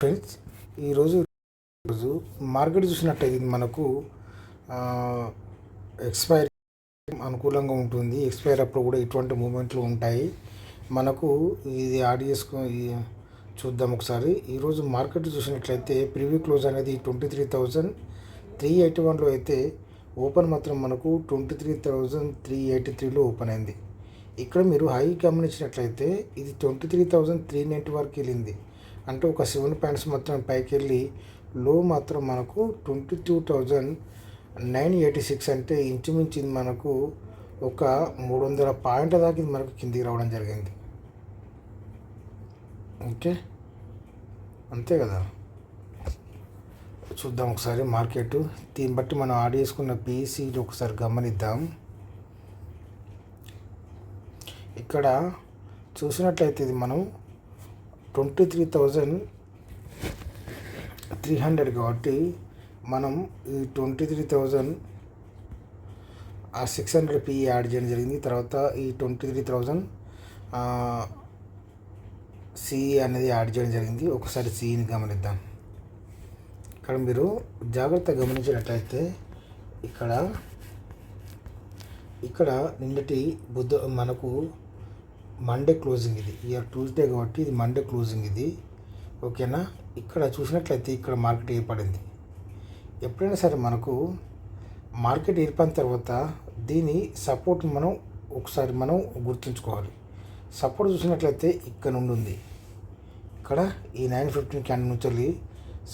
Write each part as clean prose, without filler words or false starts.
Friends, ఈరోజు market చూసినట్టయితే ఇది మనకు ఎక్స్పైర్ అనుకూలంగా ఉంటుంది. ఎక్స్పైర్ అప్పుడు కూడా ఇటువంటి మూమెంట్లు ఉంటాయి. మనకు ఇది యాడ్ చూద్దాం ఒకసారి. ఈరోజు మార్కెట్ చూసినట్లయితే ప్రివ్యూ క్లోజ్ అనేది 23,381లో అయితే ఓపెన్ మాత్రం మనకు 23,383లో ఓపెన్ అయింది. ఇక్కడ మీరు హై గమనించినట్లయితే ఇది 23,390 వరకు వెళ్ళింది. అంటే ఒక 7 పాయింట్స్ మాత్రం పైకి వెళ్ళి లో మాత్రం మనకు 22,986 అంటే ఇంచుమించి మనకు ఒక 300 పాయింట్ల దాకా ఇది మనకు కిందికి రావడం జరిగింది. ఓకే, అంతే కదా. చూద్దాం ఒకసారి మార్కెట్. దీన్ని బట్టి మనం ఆడ్ చేసుకున్న పీసీలు ఒకసారి గమనిద్దాం. ఇక్కడ చూసినట్లయితే ఇది మనం 23,300 కాబట్టి మనం ఈ 23,600 పీ యాడ్ చేయడం జరిగింది. తర్వాత ఈ 23,000 సిఈ అనేది యాడ్ చేయడం జరిగింది. ఒకసారి సిఈని గమనిద్దాం. ఇక్కడ మీరు జాగ్రత్తగా గమనించినట్లయితే ఇక్కడ నిన్నటి మనకు మండే క్లోజింగ్ ఇది. ఇయర్ ట్యూస్డే కాబట్టి ఇది మండే క్లోజింగ్ ఇది. ఓకేనా. ఇక్కడ చూసినట్లయితే ఇక్కడ మార్కెట్ ఏర్పడింది. ఎప్పుడైనా సరే మనకు మార్కెట్ ఏర్పడిన తర్వాత దీని సపోర్ట్ ఒకసారి మనం గుర్తుంచుకోవాలి. సపోర్ట్ చూసినట్లయితే ఇక్కడ నుండి ఉంది. ఇక్కడ ఈ 915 క్యాండిల్ నుంచి వెళ్ళి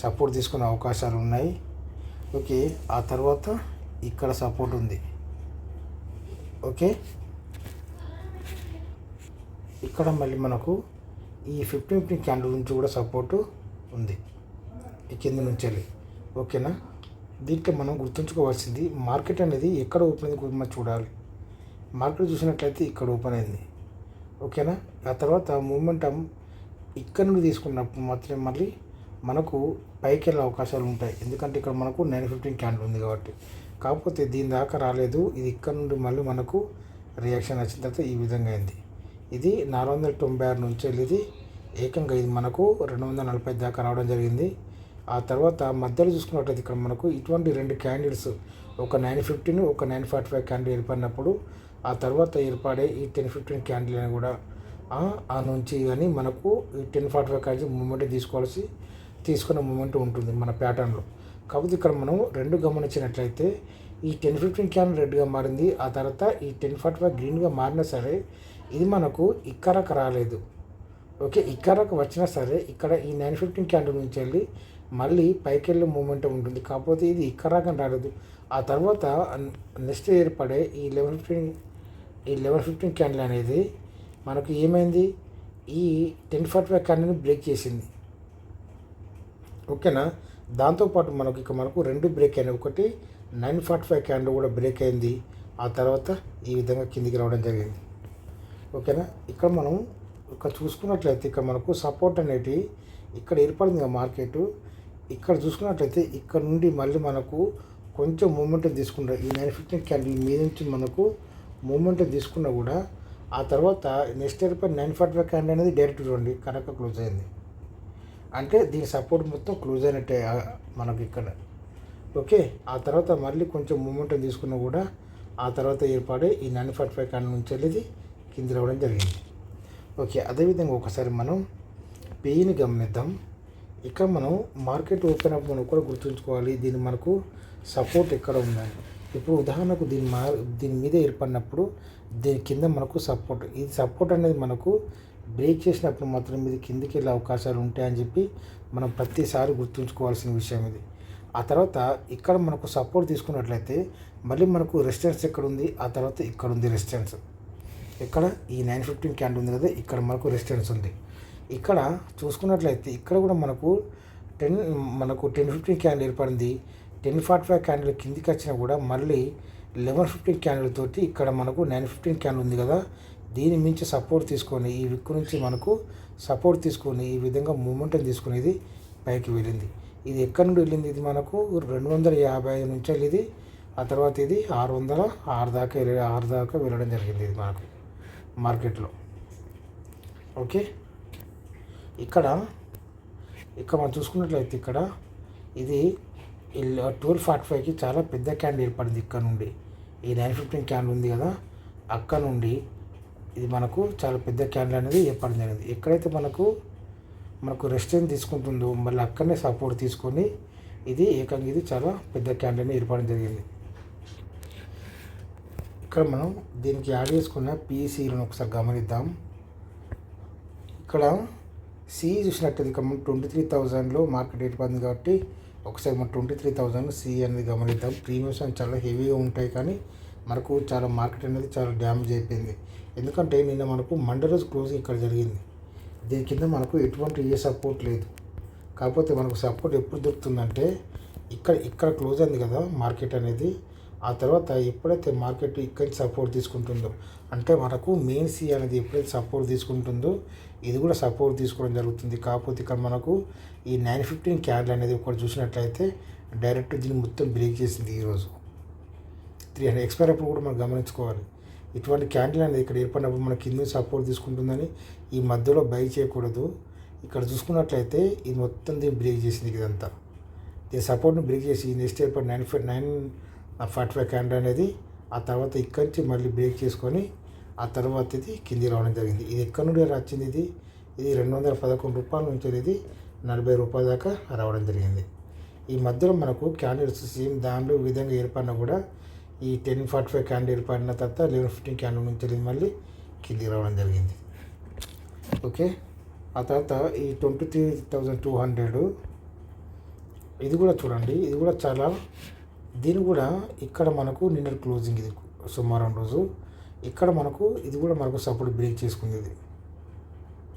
సపోర్ట్ తీసుకునే అవకాశాలు ఉన్నాయి. ఓకే, ఆ తర్వాత ఇక్కడ సపోర్ట్ ఉంది. ఓకే, ఇక్కడ మళ్ళీ మనకు ఈ 15 క్యాండిల్ నుంచి కూడా సపోర్టు ఉంది ఈ కింద నుంచి వెళ్ళి. ఓకేనా. దీంట్లో మనం గుర్తుంచుకోవాల్సింది మార్కెట్ అనేది ఎక్కడ ఓపెన్ అయింది మనం చూడాలి. మార్కెట్ చూసినట్లయితే ఇక్కడ ఓపెన్ అయింది. ఓకేనా. ఆ తర్వాత మూమెంటం ఇక్కడ నుండి తీసుకున్నప్పుడు మాత్రమే మళ్ళీ మనకు పైకి వెళ్ళే అవకాశాలు ఉంటాయి. ఎందుకంటే ఇక్కడ మనకు 915 క్యాండిల్ ఉంది కాబట్టి. కాకపోతే దీని దాకా రాలేదు. ఇది ఇక్కడ నుండి మళ్ళీ మనకు రియాక్షన్ వచ్చిన తర్వాత ఈ విధంగా అయింది. ఇది 496 నుంచి వెళ్ళి ఇది ఏకంగా ఇది మనకు 240 దాకా రావడం జరిగింది. ఆ తర్వాత మధ్యలో చూసుకున్నట్లయితే ఇక్కడ మనకు ఇటువంటి 2 క్యాండిల్స్, ఒక 915 ఒక 945 క్యాండిల్ ఏర్పడినప్పుడు ఆ తర్వాత ఏర్పడే ఈ 1015 క్యాండిల్ అని కూడా ఆ నుంచి కానీ మనకు ఈ 1045 క్యాండిల్ మూమెంట్ తీసుకున్న మూమెంట్ ఉంటుంది మన ప్యాటర్న్లో. కాకపోతే ఇక్కడ మనం 2 గమనించినట్లయితే ఈ 1015 క్యాండిల్ రెడ్గా మారింది. ఆ తర్వాత ఈ 1045 గ్రీన్గా మారినా సరే ఇది మనకు ఇక్కరకు రాలేదు. ఓకే, ఇక్కరకు వచ్చినా సరే ఇక్కడ ఈ 915 క్యాండిల్ నుంచి వెళ్ళి మళ్ళీ పైకి వెళ్ళే మూమెంట్ ఉంటుంది. కాకపోతే ఇది ఇక్కరాకం రాలేదు. ఆ తర్వాత నెక్స్ట్ ఏర్పడే ఈ 1115 క్యాండిల్ అనేది మనకు ఏమైంది, ఈ 1045 క్యాండిల్ని బ్రేక్ చేసింది. ఓకేనా. దాంతోపాటు మనకు 2 బ్రేక్ అయినాయి. ఒకటి 945 క్యాండిల్ కూడా బ్రేక్ అయింది. ఆ తర్వాత ఈ విధంగా కిందికి రావడం జరిగింది. ఓకేనా. ఇక్కడ మనం చూసుకున్నట్లయితే ఇక్కడ మనకు సపోర్ట్ అనేది ఇక్కడ ఏర్పడింది మార్కెట్. ఇక్కడ చూసుకున్నట్లయితే ఇక్కడ నుండి మళ్ళీ మనకు కొంచెం మూమెంట్ తీసుకున్న ఈ 915 క్యాండిల్ మీద నుంచి మనకు మూమెంట్ తీసుకున్నా కూడా ఆ తర్వాత నెక్స్ట్ ఏర్పడిన 945 క్యాండిల్ అనేది డైరెక్ట్ చూడండి కరెక్ట్గా క్లోజ్ అయింది. అంటే దీని సపోర్ట్ మొత్తం క్లోజ్ అయినట్టే మనకు ఇక్కడ. ఓకే, ఆ తర్వాత మళ్ళీ కొంచెం మూమెంటం తీసుకున్నా కూడా ఆ తర్వాత ఏర్పడే ఈ 945 క్యాండిల్ నుంచి వెళ్ళి కింది రావడం జరిగింది. ఓకే, అదేవిధంగా ఒకసారి మనం పేని గమనిద్దాం. ఇక్కడ మనం మార్కెట్ ఓపెన్ అప్ మనం కూడా గుర్తుంచుకోవాలి. దీని మనకు సపోర్ట్ ఎక్కడ ఉందని. ఇప్పుడు ఉదాహరణకు దీని మీద ఏర్పడినప్పుడు దీని కింద మనకు సపోర్ట్, ఇది సపోర్ట్ అనేది మనకు బ్రేక్ చేసినప్పుడు మాత్రం ఇది కిందికి వెళ్ళే అవకాశాలు ఉంటాయని చెప్పి మనం ప్రతిసారి గుర్తుంచుకోవాల్సిన విషయం ఇది. ఆ తర్వాత ఇక్కడ మనకు సపోర్ట్ తీసుకున్నట్లయితే మళ్ళీ మనకు రెసిస్టెన్స్ ఎక్కడ ఉంది, ఆ తర్వాత ఇక్కడ ఉంది రెసిస్టెన్స్. ఇక్కడ ఈ 915 క్యాండిల్ ఉంది కదా, ఇక్కడ మనకు రెసిస్టెన్స్ ఉంది. ఇక్కడ చూసుకున్నట్లయితే ఇక్కడ కూడా మనకు 1015 క్యాండిల్ ఏర్పడింది. 1045 క్యాండిల్ కిందికి వచ్చినా కూడా మళ్ళీ 1115 క్యాండిల్ తోటి ఇక్కడ మనకు 915 క్యాండిల్ ఉంది కదా, దీని మించి సపోర్ట్ తీసుకొని ఈ విక్కు నుంచి మనకు సపోర్ట్ తీసుకొని ఈ విధంగా మూమెంటం తీసుకునేది పైకి వెళ్ళింది. ఇది ఎక్కడి నుండి వెళ్ళింది, ఇది మనకు 250 నుంచి వెళ్ళింది. ఆ తర్వాత ఇది 606 దాకా వెళ్ళడం జరిగింది ఇది మనకు మార్కెట్లో. ఓకే, ఇక్కడ ఇక్కడ మనం చూసుకున్నట్లయితే ఇక్కడ ఇది 12:45కి చాలా పెద్ద క్యాండిల్ ఏర్పడింది. ఇక్కడ నుండి ఈ 9:15 క్యాండిల్ ఉంది కదా, అక్కడ నుండి ఇది మనకు చాలా పెద్ద క్యాండిల్ అనేది ఏర్పడడం జరిగింది. ఎక్కడైతే మనకు రెసిస్టెన్స్ తీసుకుంటుందో మళ్ళీ అక్కడనే సపోర్ట్ తీసుకొని ఇది ఏకంగా ఇది చాలా పెద్ద క్యాండిల్ అనేది ఏర్పడడం జరిగింది. ఇక్కడ మనం దీనికి యాడ్ చేసుకున్న పీసీలను ఒకసారి గమనిద్దాం. ఇక్కడ సి చూసినట్టయితే ఇక్కడ మనం 23,000లో మార్కెట్ ఏర్పడింది కాబట్టి ఒకసారి మనం 23,000 సి అనేది గమనిద్దాం. ప్రీమియమ్స్ అని చాలా హెవీగా ఉంటాయి కానీ మనకు చాలా మార్కెట్ అనేది చాలా డ్యామేజ్ అయిపోయింది. ఎందుకంటే నిన్న మనకు మండే రోజు క్లోజింగ్ ఇక్కడ జరిగింది. దీని కింద మనకు ఎటువంటి సపోర్ట్ లేదు. కాకపోతే మనకు సపోర్ట్ ఎప్పుడు దొరుకుతుందంటే ఇక్కడ క్లోజ్ అయింది కదా మార్కెట్ అనేది, ఆ తర్వాత ఎప్పుడైతే మార్కెట్ ఇక్కడి సపోర్ట్ తీసుకుంటుందో అంటే మనకు మెయిన్ సి అనేది ఎప్పుడైతే సపోర్ట్ తీసుకుంటుందో ఇది కూడా సపోర్ట్ తీసుకోవడం జరుగుతుంది. కాకపోతే ఇక్కడ మనకు ఈ 9:15 క్యాండిల్ అనేది ఒకటి చూసినట్లయితే డైరెక్ట్ దీన్ని మొత్తం బ్రేక్ చేసింది. ఈరోజు 300 ఎక్స్పైర్ అప్పుడు కూడా మనం గమనించుకోవాలి. ఇటువంటి క్యాండిల్ అనేది ఇక్కడ ఏర్పడినప్పుడు మన కింద సపోర్ట్ తీసుకుంటుందని ఈ మధ్యలో బై చేయకూడదు. ఇక్కడ చూసుకున్నట్లయితే ఇది మొత్తం దీన్ని బ్రేక్ చేసింది. ఇదంతా దీని సపోర్ట్ని బ్రేక్ చేసి నెక్స్ట్ ఏర్పడి 9:45 క్యాండిల్ అనేది ఆ తర్వాత ఇక్కడి నుంచి మళ్ళీ బ్రేక్ చేసుకొని ఆ తర్వాత ఇది కింది రావడం జరిగింది. ఇది ఎక్కడి నుండి వచ్చింది? ఇది 211 రూపాయల నుంచి ఇది 40 రూపాయల దాకా రావడం జరిగింది. ఈ మధ్యలో మనకు క్యాండిల్స్ సేమ్ దానిలో ఈ విధంగా ఏర్పడినా కూడా ఈ 10:45 క్యాండిల్ ఏర్పడిన తర్వాత 11:15 క్యాండిల్ నుంచి మళ్ళీ కిందికి రావడం జరిగింది. ఓకే, ఆ తర్వాత ఈ 23,200 ఇది కూడా చూడండి. ఇది కూడా చాలా దీని కూడా ఇక్కడ మనకు నిన్న క్లోజింగ్ ఇది సోమవారం రోజు ఇక్కడ మనకు ఇది కూడా మనకు సపోర్ట్ బ్రేక్ చేసుకుంది. ఇది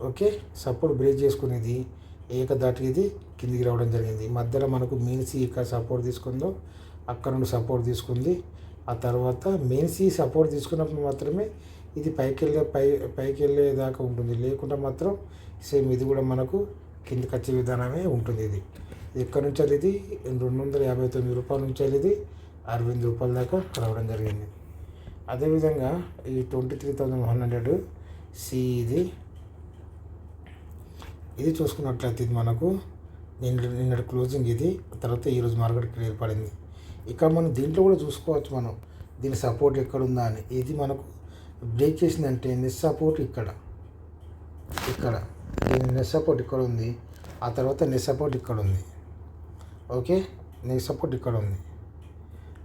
ఓకే, సపోర్ట్ బ్రేక్ చేసుకునేది ఏకదాటికి ఇది కిందికి రావడం జరిగింది. మధ్యలో మనకు మెయిన్ సి ఇక్కడ సపోర్ట్ తీసుకుందో అక్కడ నుండి సపోర్ట్ తీసుకుంది. ఆ తర్వాత మెయిన్ సి సపోర్ట్ తీసుకున్నప్పుడు మాత్రమే ఇది పైకి వెళ్ళేదాకా ఉంటుంది. లేకుండా మాత్రం సేమ్ ఇది కూడా మనకు కిందికి వచ్చే విధానమే ఉంటుంది. ఇది ఇక్కడ నుంచి ఇది 259 రూపాయల నుంచి ఇది 68 రూపాయల దాకా రావడం జరిగింది. అదేవిధంగా ఈ 23,100 సి ఇది చూసుకున్నట్లయితే ఇది మనకు నిన్నటి క్లోజింగ్ ఇది తర్వాత ఈరోజు మార్కెట్కి ఏర్పడింది. ఇక మనం దీంట్లో కూడా చూసుకోవచ్చు మనం దీని సపోర్ట్ ఎక్కడ ఉందా అని. ఇది మనకు బ్రేక్ చేసిందంటే నెట్ సపోర్ట్ ఇక్కడ దీని నెట్ సపోర్ట్ ఇక్కడ ఉంది. ఆ తర్వాత నెట్ సపోర్ట్ ఇక్కడ ఉంది. ఓకే, నెట్ సపోర్ట్ ఇక్కడ ఉంది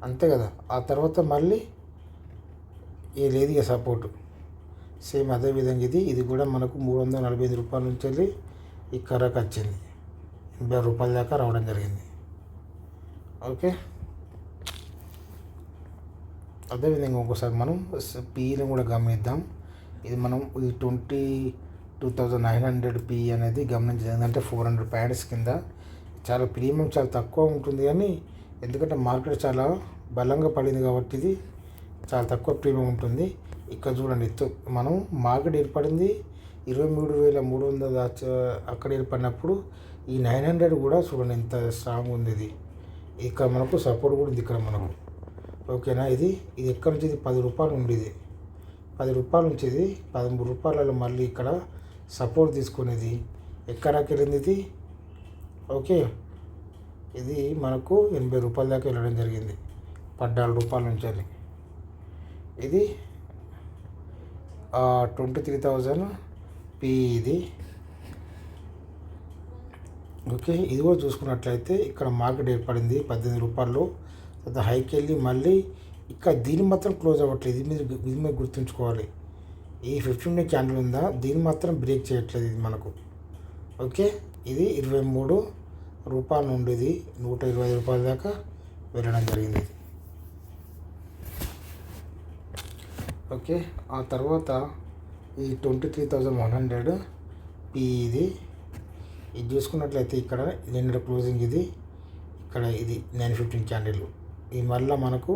అంతే కదా. ఆ తర్వాత మళ్ళీ లేదు ఇక సపోర్టు సేమ్ అదేవిధంగా ఇది కూడా మనకు 345 రూపాయల నుంచి వెళ్ళి ఈ కర్రకు వచ్చింది 80 రూపాయల దాకా రావడం జరిగింది. ఓకే, అదేవిధంగా ఇంకోసారి మనం పీఈని కూడా గమనిద్దాం. ఇది మనం ఈ 22,900 పీఈ అనేది గమనించింది. ఎందుకంటే 400 పాయింట్స్ కింద చాలా ప్రీమియం చాలా తక్కువ ఉంటుంది. కానీ ఎందుకంటే మార్కెట్ చాలా బలంగా పడింది కాబట్టి ఇది చాలా తక్కువ ప్రీమియం ఉంటుంది. ఇక్కడ చూడండి మనం మార్కెట్ ఏర్పడింది 23,300 అక్కడ ఏర్పడినప్పుడు ఈ 900 కూడా చూడండి ఎంత స్ట్రాంగ్ ఉంది. ఇది ఇక్కడ మనకు సపోర్ట్ కూడా ఉంది ఇక్కడ మనకు. ఓకేనా, ఇది ఎక్కడి నుంచి ఇది 10 రూపాయలు ఉండేది. 10 రూపాయల నుంచి ఇది 13 రూపాయలలో మళ్ళీ ఇక్కడ సపోర్ట్ తీసుకునేది ఎక్కడికి వెళ్ళింది ఇది. ఓకే, ఇది మనకు 80 రూపాయల దాకా వెళ్ళడం జరిగింది 14 రూపాయల నుంచి వెళ్ళి. ఇది 23,000 పీ ఇది. ఓకే, ఇది కూడా చూసుకున్నట్లయితే ఇక్కడ మార్కెట్ ఏర్పడింది 18 రూపాయలు తర్వాత హైకి వెళ్ళి మళ్ళీ ఇక్కడ దీన్ని మాత్రం క్లోజ్ అవ్వట్లేదు. ఇది మీరు గుర్తుంచుకోవాలి. ఈ 15 క్యాండిల్ ఉందా దీన్ని మాత్రం బ్రేక్ చేయట్లేదు ఇది మనకు. ఓకే, ఇది 23 రూపాయల నుండి ఇది 125 రూపాయల దాకా వెళ్ళడం జరిగింది. ఓకే, ఆ తర్వాత ఈ 23,100 పీ ఇది చూసుకున్నట్లయితే ఇక్కడ నిన్న క్లోజింగ్ ఇది ఇక్కడ ఇది 9:15 క్యాండిల్ ఈ మళ్ళీ మనకు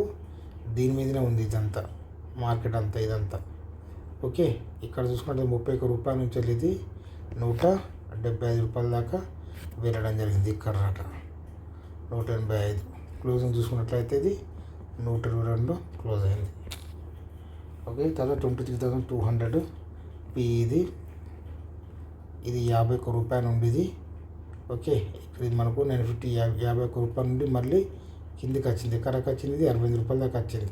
దీని మీదనే ఉంది ఇదంతా మార్కెట్ అంతా ఇదంతా. ఓకే, ఇక్కడ చూసుకుంటే 31 రూపాయల నుంచి ఇది 175 రూపాయల దాకా వెళ్ళడం జరిగింది. ఇక్కడ 185 క్లోజింగ్ చూసుకున్నట్లయితే ఇది 122 క్లోజ్ అయింది. ఓకే, తర్వాత 23,200 పీ ఇది 51 రూపాయల నుండి ఇది ఓకే, ఇప్పుడు ఇది మనకు 950 51 రూపాయల నుండి మళ్ళీ కిందికి వచ్చింది. ఎక్కడికి వచ్చింది? ఇది 68 రూపాయల దాకా వచ్చింది.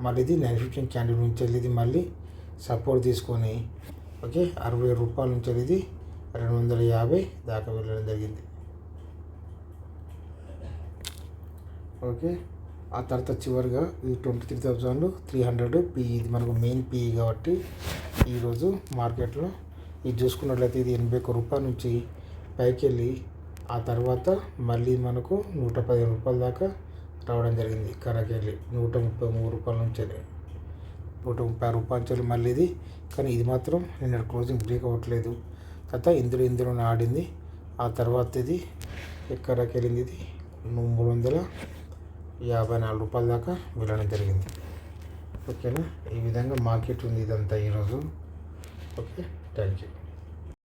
మళ్ళీ ఇది 915 క్యాండిల్ నుంచి వెళ్ళి ఇది మళ్ళీ సపోర్ట్ తీసుకొని ఓకే 60 రూపాయల నుంచి ఇది 250 దాకా వెళ్ళడం జరిగింది. ఓకే, ఆ తర్వాత చివరిగా ఈ 23,300 పిఈ, ఇది మనకు మెయిన్ పిఈ కాబట్టి ఈరోజు మార్కెట్లో ఇది చూసుకున్నట్లయితే ఇది 81 రూపాయల నుంచి పైకి వెళ్ళి ఆ తర్వాత మళ్ళీ మనకు 115 రూపాయల దాకా రావడం జరిగింది. ఇక్కడికి వెళ్ళి 133 రూపాయల నుంచి 130 రూపాయల నుంచి మళ్ళీ ఇది, కానీ ఇది మాత్రం నిన్న క్లోజింగ్ బ్రేక్ అవ్వట్లేదు. తర్వాత ఇందులోనే ఆడింది. ఆ తర్వాత ఇది ఎక్కడికి వెళ్ళింది? ఇది 354 రూపాయల దాకా వెళ్ళడం జరిగింది. ఓకేనా, ఈ విధంగా మార్కెట్ ఉంది ఇదంతా ఈరోజు. Okay, thank you.